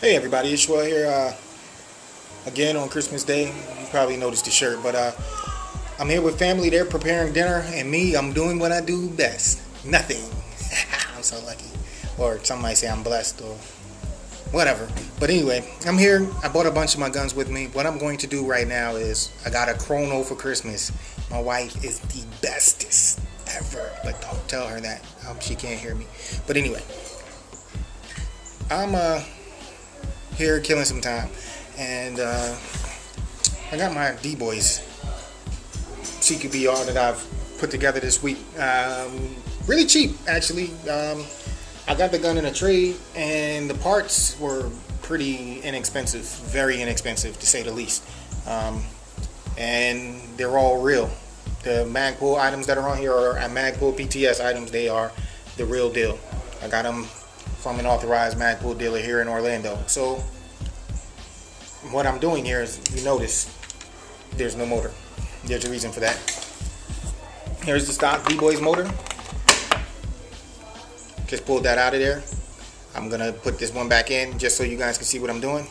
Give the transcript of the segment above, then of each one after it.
Hey everybody, it's Will here again on Christmas Day. You probably noticed the shirt, but I'm here with family. They're preparing dinner, and me, I'm doing what I do best. Nothing. I'm so lucky. Or some might say I'm blessed or whatever. But anyway, I'm here. I bought a bunch of my guns with me. What I'm going to do right now is I got a chrono for Christmas. My wife is the bestest ever, but don't tell her that. I hope she can't hear me. But anyway, I'm here killing some time, and I got my Dboys CQB that I've put together this week. Really cheap, actually. I got the gun in a trade, and the parts were pretty inexpensive, very inexpensive to say the least. And they're all real. The Magpul items that are on here are Magpul PTS items. They are the real deal. I got them from an authorized Magpul dealer here in Orlando. So what I'm doing here is, you notice there's no motor. There's a reason for that. Here's the stock Dboys motor. Just pulled that out of there. I'm gonna put this one back in just so you guys can see what I'm doing.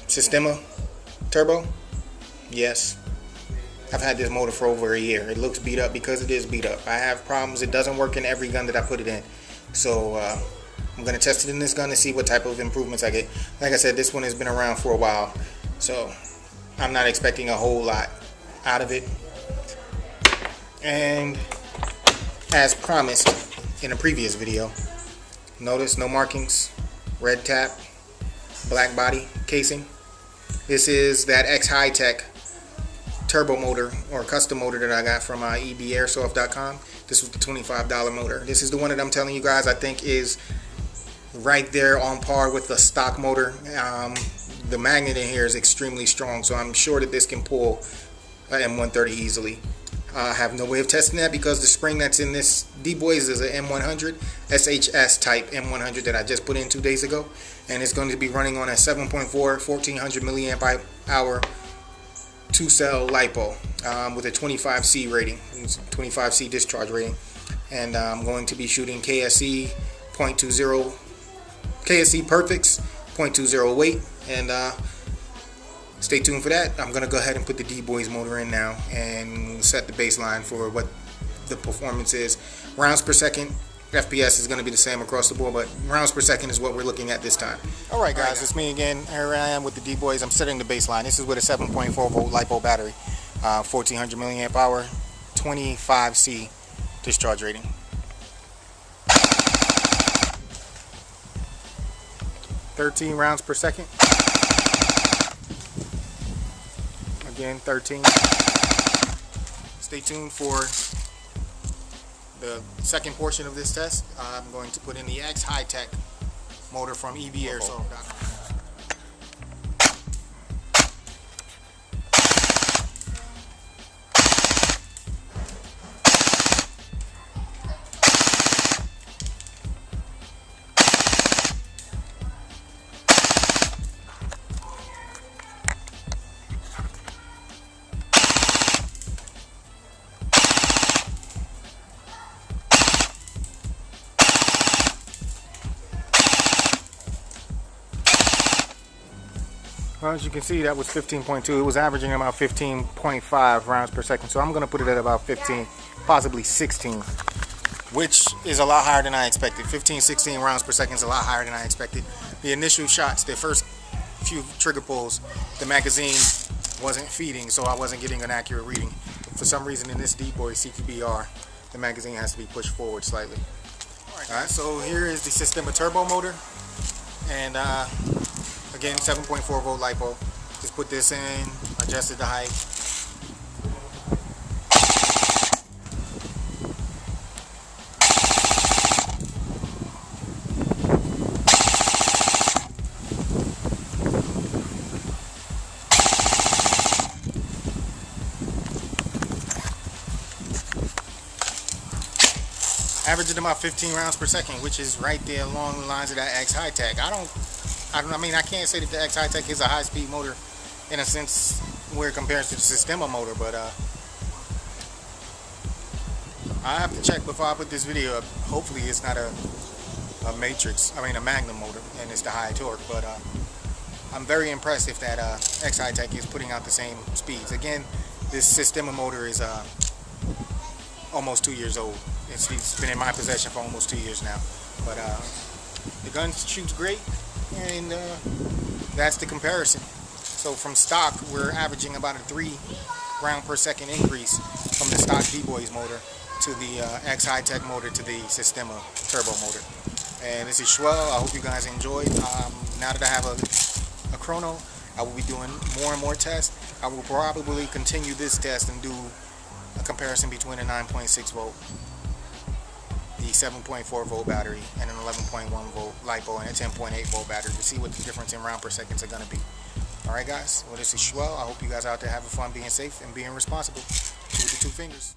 Systema turbo. Yes, I've had this motor for over a year. It looks beat up because it is beat up. I have problems. It doesn't work in every gun that I put it in. So I'm going to test it in this gun to see what type of improvements I get. Like I said, this one has been around for a while, so I'm not expecting a whole lot out of it. And as promised in a previous video, notice no markings, red tap, black body casing. This is that X-High-Tech turbo motor or custom motor that I got from ebairsoft.com. This was the $25 motor. This is the one that I'm telling you guys I think is right there on par with the stock motor. The magnet in here is extremely strong, so I'm sure that this can pull an M130 easily. I have no way of testing that because the spring that's in this Dboys is an M100 SHS type M100 that I just put in 2 days ago, and it's going to be running on a 7.4 1400 milliamp hour 2-cell LiPo with a 25C rating, 25C discharge rating, and I'm going to be shooting KSE 0.20 KSE perfects 0.20 weight, and stay tuned for that. I'm gonna go ahead and put the Dboys motor in now and set the baseline for what the performance is. Rounds per second, FPS is going to be the same across the board, but rounds per second is what we're looking at this time. Alright guys, it's me again. Here I am with the Dboys. I'm setting the baseline. This is with a 7.4 volt LiPo battery, 1400 milliamp hour, 25C discharge rating. $13 rounds per second. Again, 13. Stay tuned for the second portion of this test. I'm going to put in the X-High-Tech motor from ebairsoft.com. Well, as you can see, that was 15.2. It was averaging about 15.5 rounds per second. So I'm going to put it at about 15, possibly 16, which is a lot higher than I expected. 15, 16 rounds per second is a lot higher than I expected. The initial shots, the first few trigger pulls, the magazine wasn't feeding, so I wasn't getting an accurate reading. For some reason in this Dboys CQB-R, the magazine has to be pushed forward slightly. Alright, so here is the Systema turbo motor. And again, 7.4 volt LiPo. Just put this in, adjusted the height. Averaging about 15 rounds per second, which is right there along the lines of that X-High-Tech. I mean, I can't say that the X-High-Tech is a high-speed motor in a sense where it compares to the Systema motor, but I have to check before I put this video up. Hopefully it's not a a Magnum motor, and it's the high torque. But I'm very impressed if that X-Hi-Tech is putting out the same speeds. Again, this Systema motor is almost 2 years old. It's been in my possession for almost 2 years now. But the gun shoots great, and that's the comparison. So from stock, we're averaging about a 3 round per second increase from the stock Dboys motor to the X-Hi-Tech motor to the Systema turbo motor. And this is Schwell. I hope you guys enjoyed. Now that I have a chrono, I will be doing more and more tests. I will probably continue this test and do a comparison between a 9.6 volt, the 7.4 volt battery, and an 11.1 volt LiPo and a 10.8 volt battery to see what the difference in round per seconds are going to be. Alright guys, well this is Schwell. I hope you guys out there having fun, being safe, and being responsible. Do it with the 2 fingers.